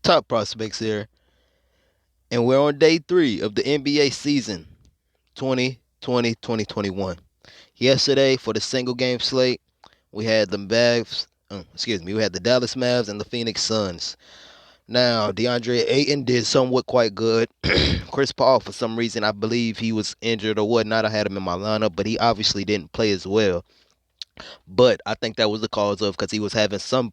Top Prospects here, and we're on day 3 of the NBA season 2020-2021. Yesterday, for the single game slate, we had the we had the Dallas Mavs and the Phoenix Suns. Now, DeAndre Ayton did somewhat quite good. Chris Paul, for some reason, I believe he was injured or whatnot. I had him in my lineup, but he obviously didn't play as well. But I think that was the cause of because he was having some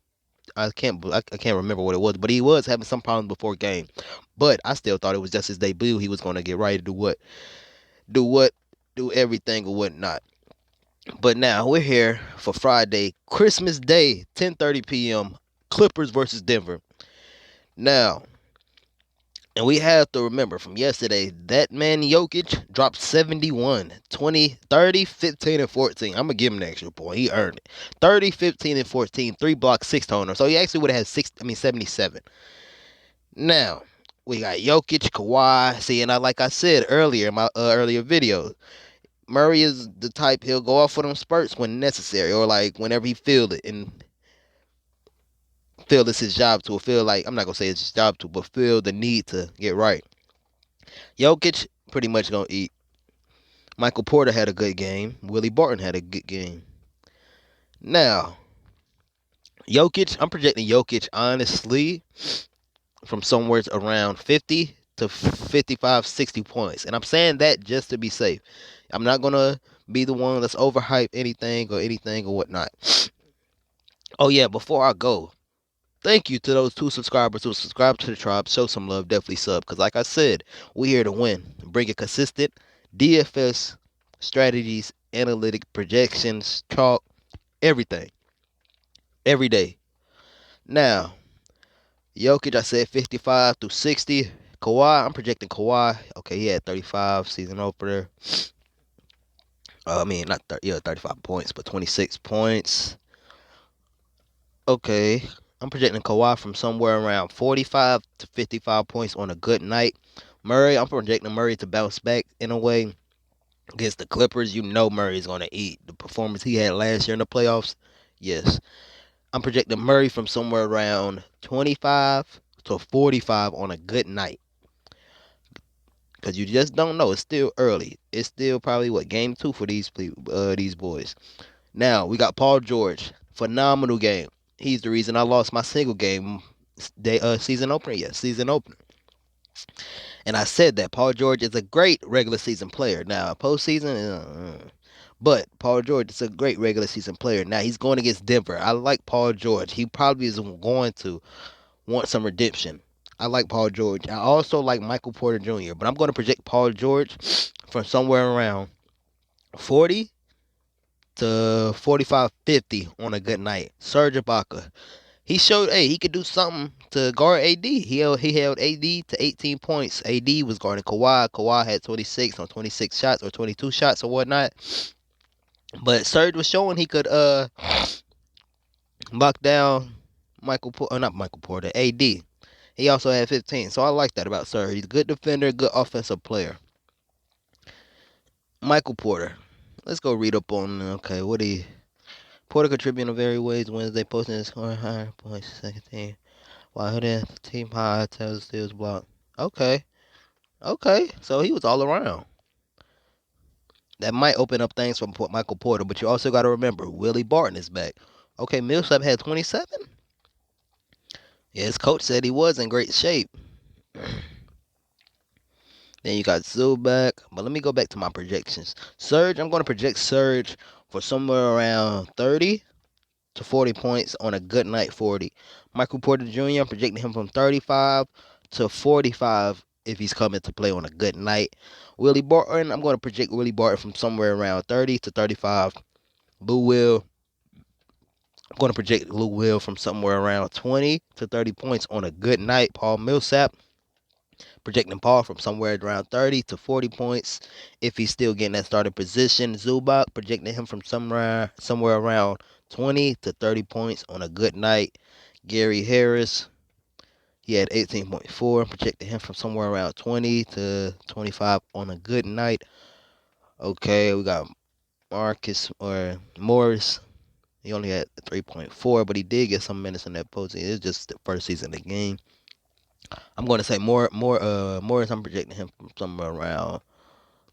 I can't remember what it was, but he was having some problems before game. But I still thought it was just his debut. He was going to get right to do what, do everything or whatnot. But now we're here for Friday, Christmas Day, 10:30 p.m. Clippers versus Denver. Now, and we have to remember from yesterday, that man Jokic dropped 71, 20, 30, 15, and 14. I'm going to give him an extra point. He earned it. 30, 15, and 14, 3 blocks, 6 toners. So he actually would have had 77. Now, we got Jokic, Kawhi. See, and like I said earlier in my earlier video, Murray is the type he'll go off for them spurts when necessary, or like whenever he feel it and feel it's his job to, or feel like, I'm not gonna say it's his job to, but feel the need to get right. Jokic pretty much gonna eat. Michael Porter had a good game. Willie Barton had a good game. Now, Jokic, I'm projecting Jokic honestly from somewhere around 50 to 55, 60 points. And I'm saying that just to be safe. I'm not going to be the one that's overhype anything or whatnot. Oh, yeah, before I go, thank you to those 2 subscribers who subscribed to the tribe. Show some love. Definitely sub. Because like I said, we here to win. Bring it consistent. DFS strategies, analytic projections, chalk, everything. Every day. Now, Jokic, I said 55 through 60. Kawhi, I'm projecting Kawhi. Okay, he had 35 season opener. Not 30, 35 points, but 26 points. Okay, I'm projecting Kawhi from somewhere around 45 to 55 points on a good night. Murray, I'm projecting Murray to bounce back in a way against the Clippers. You know Murray's going to eat. The performance he had last year in the playoffs, yes. I'm projecting Murray from somewhere around 25 to 45 on a good night. Because you just don't know. It's still early. It's still probably, game 2 for these boys. Now, we got Paul George. Phenomenal game. He's the reason I lost my single game season opener. Yes, season opener. And I said that Paul George is a great regular season player. Now, postseason, but Paul George is a great regular season player. Now, he's going against Denver. I like Paul George. He probably is going to want some redemption. I like Paul George. I also like Michael Porter Jr., but I'm going to project Paul George from somewhere around 40 to 45, 50 on a good night. Serge Ibaka. He showed, he could do something to guard AD. He held AD to 18 points. AD was guarding Kawhi. Kawhi had 26 on 26 shots or 22 shots or whatnot. But Serge was showing he could lock down not Michael Porter, AD. He also had 15, so I like that about Serge. He's a good defender, good offensive player. Michael Porter. Let's go read up on, Porter contributing in various ways Wednesday, posting his scoring higher points, second team. While hitting team high, tells steals block. Okay. So he was all around. That might open up things for Michael Porter, but you also got to remember, Willie Barton is back. Okay, Millsap had 27? Yeah, his coach said he was in great shape. Then you got Zubac. But let me go back to my projections. Serge, I'm going to project Serge for somewhere around 30 to 40 points on a good night 40. Michael Porter Jr., I'm projecting him from 35 to 45 if he's coming to play on a good night. Willie Barton, I'm going to project Willie Barton from somewhere around 30 to 35. Lou Will, I'm going to project Lou Will from somewhere around 20 to 30 points on a good night. Paul Millsap, projecting Paul from somewhere around 30 to 40 points if he's still getting that starting position. Zubac, projecting him from somewhere around 20 to 30 points on a good night. Gary Harris, he had 18.4. Projected him from somewhere around 20 to 25 on a good night. Okay, we got Morris. He only had 3.4, but he did get some minutes in that postseason. It's just the first season of the game. I'm going to say Morris. I'm projecting him from somewhere around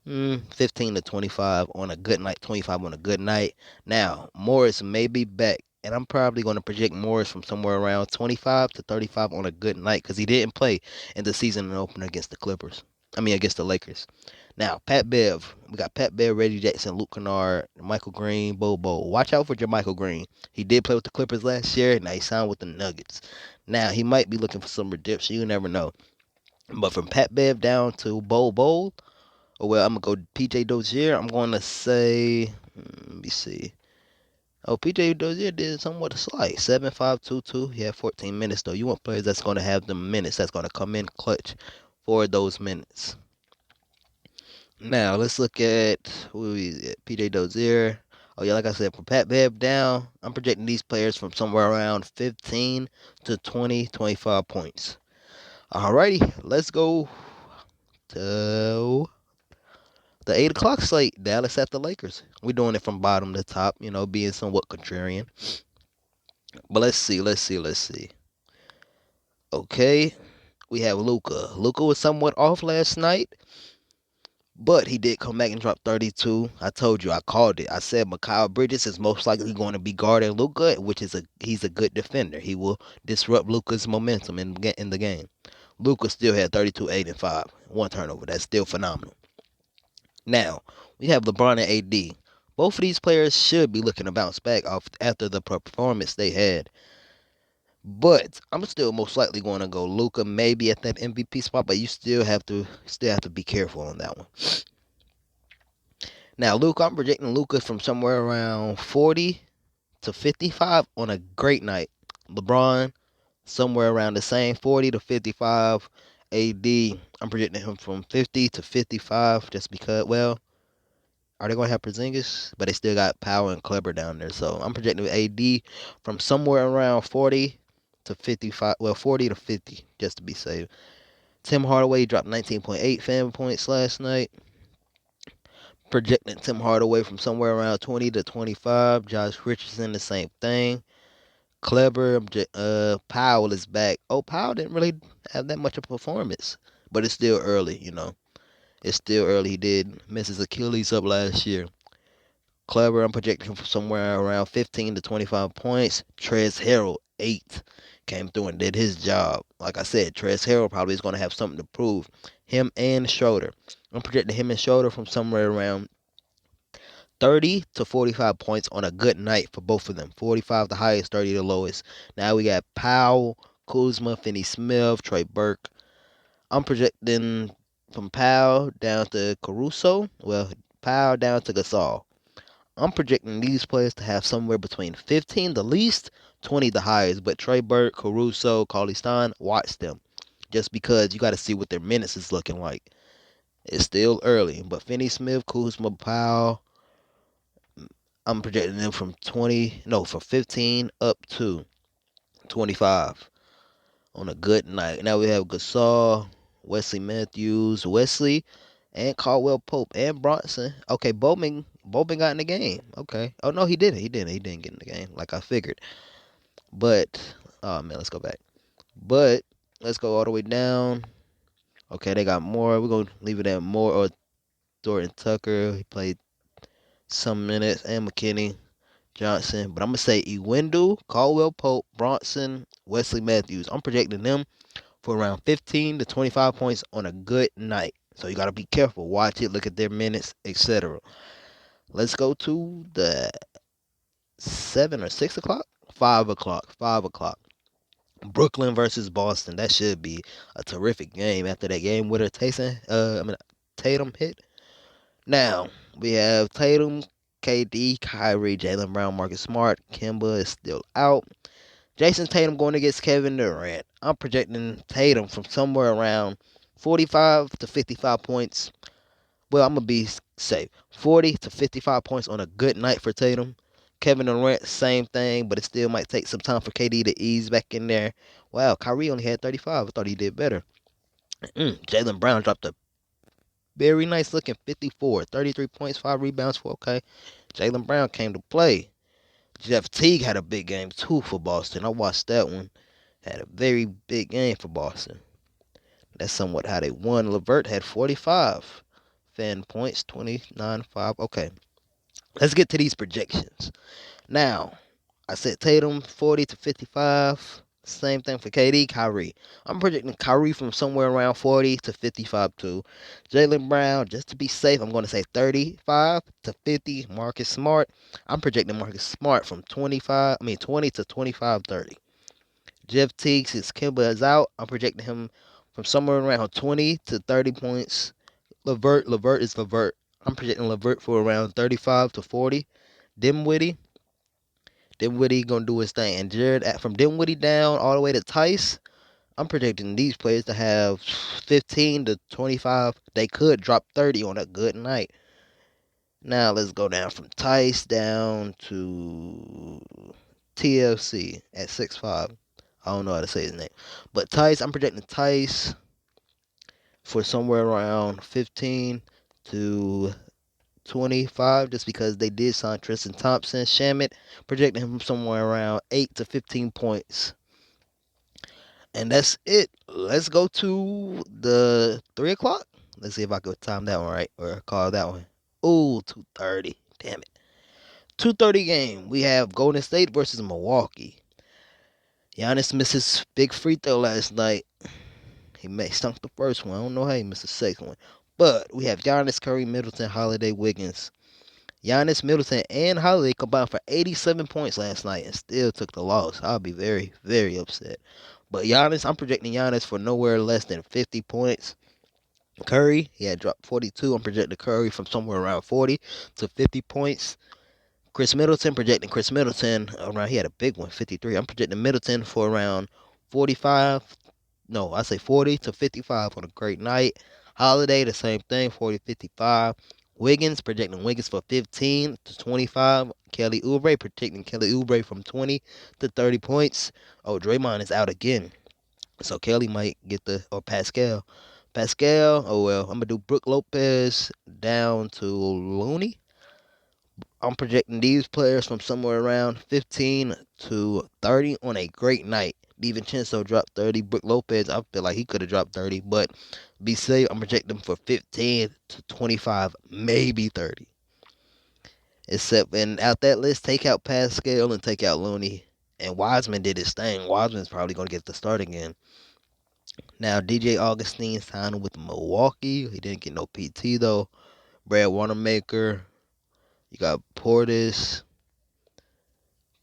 15 to 25 on a good night, 25 on a good night. Now, Morris may be back, and I'm probably going to project Morris from somewhere around 25 to 35 on a good night because he didn't play in the season opener against the Clippers. I mean, against the Lakers. Now, Pat Bev. We got Pat Bev, Reggie Jackson, Luke Kennard, Michael Green, Bobo. Watch out for Michael Green. He did play with the Clippers last year. Now he signed with the Nuggets. Now, he might be looking for some redemption. You never know. But from Pat Bev down to Bobo, oh well, I'm gonna go PJ Dozier. I'm gonna say, let me see. Oh, PJ Dozier did somewhat slight. 7.522. He had 14 minutes though. You want players that's gonna have the minutes, that's gonna come in clutch for those minutes. Now let's look at who is it? PJ Dozier. Oh yeah, like I said, for Pat Bev down, I'm projecting these players from somewhere around 15 to 20, 25 points. Alrighty, let's go to the 8 o'clock slate, Dallas at the Lakers. We're doing it from bottom to top, being somewhat contrarian. But let's see. Okay, we have Luca. Luca was somewhat off last night, but he did come back and drop 32. I told you, I called it. I said Mikal Bridges is most likely going to be guarding Luca, which is he's a good defender. He will disrupt Luca's momentum in the game. Luca still had 32, 8, and 5. One turnover. That's still phenomenal. Now, we have LeBron and AD. Both of these players should be looking to bounce back off after the performance they had. But I'm still most likely going to go Luka maybe at that MVP spot, but you still have to be careful on that one. Now, Luka, I'm projecting Luka from somewhere around 40 to 55 on a great night. LeBron somewhere around the same 40 to 55. AD, I'm projecting him from 50 to 55 just because, well, are they going to have Porzingis? But they still got Power and Kleber down there. So I'm projecting AD from somewhere around 40 to 55. Well, 40 to 50, just to be safe. Tim Hardaway dropped 19.8 fan points last night. Projecting Tim Hardaway from somewhere around 20 to 25. Josh Richardson, the same thing. Kleber, Powell is back. Oh, Powell didn't really have that much of a performance. But it's still early. It's still early. He did miss his Achilles up last year. Kleber, I'm projecting from somewhere around 15 to 25 points. Trez Harrell, 8. Came through and did his job. Like I said, Trez Harrell probably is going to have something to prove. Him and Schroeder. I'm projecting him and Schroeder from somewhere around 30 to 45 points on a good night for both of them. 45 the highest, 30 the lowest. Now we got Powell, Kuzma, Finney Smith, Trey Burke. I'm projecting from Powell down to Caruso. Well, Powell down to Gasol. I'm projecting these players to have somewhere between 15 the least, 20 the highest. But Trey Burke, Caruso, Cauley Stein, watch them. Just because you got to see what their minutes is looking like. It's still early. But Finney Smith, Kuzma, Powell, I'm projecting them from 15 up to 25 on a good night. Now we have Gasol, Wesley Matthews, and Caldwell Pope and Bronson. Okay, Bowman got in the game. Okay. Oh no, he didn't. He didn't get in the game like I figured. But oh man, let's go back. But let's go all the way down. Okay, they got more. We're gonna leave it at more or Thornton Tucker. He played some minutes and McKinney Johnson. But I'm gonna say Ewendell, Caldwell Pope, Bronson, Wesley Matthews. I'm projecting them for around 15 to 25 points on a good night. So you gotta be careful. Watch it, look at their minutes, etc. Let's go to the 7 or 6 o'clock? 5 o'clock. 5 o'clock. Brooklyn versus Boston. That should be a terrific game after that game with Tatum hit. Now, we have Tatum, KD, Kyrie, Jaylen Brown, Marcus Smart. Kemba is still out. Jason Tatum going against Kevin Durant. I'm projecting Tatum from somewhere around 45 to 55 points. Well, I'm going to be safe. 40 to 55 points on a good night for Tatum. Kevin Durant, same thing, but it still might take some time for KD to ease back in there. Wow, Kyrie only had 35. I thought he did better. Jaylen Brown dropped a very nice looking 54. 33 points, 5 rebounds for okay. Jaylen Brown came to play. Jeff Teague had a big game too for Boston. I watched that one. Had a very big game for Boston. That's somewhat how they won. Levert had 45 fan points, 29.5. Okay, let's get to these projections. Now, I said Tatum 40 to 55. Same thing for KD, Kyrie. I'm projecting Kyrie from somewhere around 40 to 55 too. Jaylen Brown, just to be safe, I'm going to say 35 to 50. Marcus Smart, I'm projecting Marcus Smart from 20 to 25 30. Jeff Teague, since Kimba is out, I'm projecting him from somewhere around 20 to 30 points. Levert is Levert. I'm projecting Levert for around 35 to 40. Dinwiddie gonna do his thing. And Jared, from Dinwiddie down all the way to Tice, I'm predicting these players to have 15 to 25. They could drop 30 on a good night. Now let's go down from Tice down to TLC at 6'5". I don't know how to say his name. But Tice, I'm projecting Tice for somewhere around 15 to 25 just because they did sign Tristan Thompson. Shamit, projecting him from somewhere around 8 to 15 points. And that's it. Let's go to the 3 o'clock. Let's see if I could time that one right or call that one. Ooh, 2:30. Damn it. 2:30 game. We have Golden State versus Milwaukee. Giannis missed his big free throw last night. He stunk the first one. I don't know how he missed the second one. But we have Giannis, Curry, Middleton, Holiday, Wiggins. Giannis, Middleton, and Holiday combined for 87 points last night and still took the loss. I'll be very, very upset. But Giannis, I'm projecting Giannis for nowhere less than 50 points. Curry, he had dropped 42. I'm projecting Curry from somewhere around 40 to 50 points. Chris Middleton, projecting Chris Middleton around, he had a big one, 53. I'm projecting Middleton for around 45. No, I say 40 to 55 on a great night. Holiday, the same thing, 40 to 55. Wiggins, projecting Wiggins for 15 to 25. Kelly Oubre, predicting Kelly Oubre from 20 to 30 points. Oh, Draymond is out again. So Kelly might get or Pascal. Oh well, I'm going to do Brook Lopez down to Looney. I'm projecting these players from somewhere around 15 to 30 on a great night. DiVincenzo dropped 30. Brook Lopez, I feel like he could have dropped 30, but be safe, I'm projecting for 15 to 25, maybe 30. Except, and out that list, take out Pascal and take out Looney. And Wiseman did his thing. Wiseman's probably going to get the start again. Now, DJ Augustine signed with Milwaukee. He didn't get no PT, though. Brad Wanamaker. You got Portis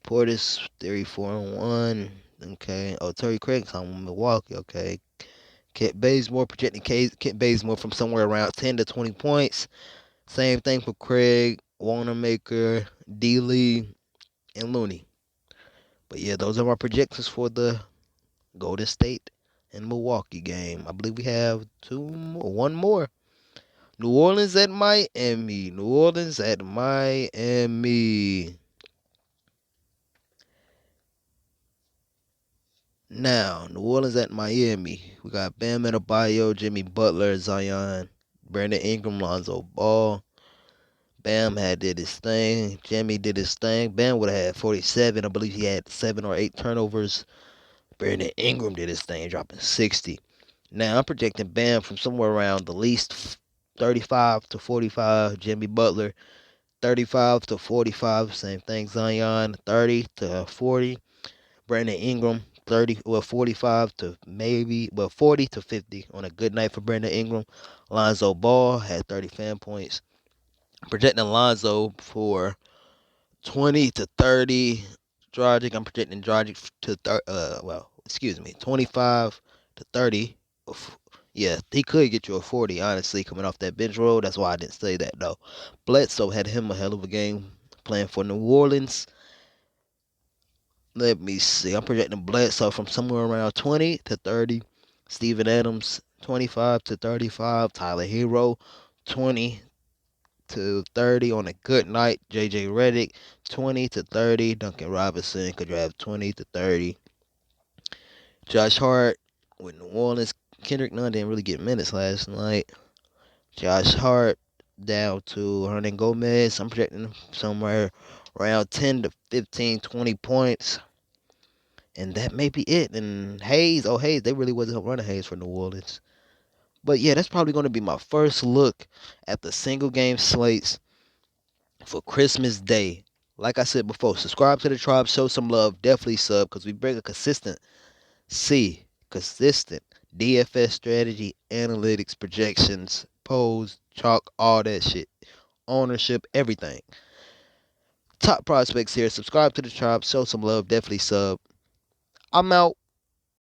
34-1. Okay. Oh, Terry Craig's on Milwaukee. Okay. Kent Bazemore, projecting Kent Bazemore from somewhere around 10 to 20 points. Same thing for Craig, Wanamaker, D. Lee, and Looney. But yeah, those are my projections for the Golden State and Milwaukee game. I believe we have one more. New Orleans at Miami. New Orleans at Miami. Now, New Orleans at Miami. We got Bam Adebayo, Jimmy Butler, Zion, Brandon Ingram, Lonzo Ball. Bam did his thing. Jimmy did his thing. Bam would have had 47. I believe he had 7 or 8 turnovers. Brandon Ingram did his thing, dropping 60. Now, I'm projecting Bam from somewhere around the least 35 to 45. Jimmy Butler, 35 to 45. Same thing. Zion, 30 to 40. Brandon Ingram, 45 to 40 to 50 on a good night for Brandon Ingram. Lonzo Ball had 30 fan points. Projecting Lonzo for 20 to 30. Dragic, I'm projecting Dragic to 25 to 30. Yeah, he could get you a 40, honestly, coming off that bench roll. That's why I didn't say that, though. Bledsoe had him a hell of a game playing for New Orleans. Let me see. I'm projecting Bledsoe from somewhere around 20 to 30. Steven Adams, 25 to 35. Tyler Hero, 20 to 30 on a good night. JJ Redick, 20 to 30. Duncan Robinson could have 20 to 30. Josh Hart with New Orleans. Kendrick Nunn didn't really get minutes last night. Josh Hart down to Hernan Gomez. I'm projecting somewhere around 10 to 15, 20 points. And that may be it. And Hayes, they really wasn't running Hayes for New Orleans. But yeah, that's probably going to be my first look at the single game slates for Christmas Day. Like I said before, subscribe to the tribe, show some love, definitely sub because we bring a consistent DFS strategy, analytics, projections, polls, chalk, all that shit, ownership, everything. Top prospects here. Subscribe to the tribe, show some love, definitely sub. I'm out.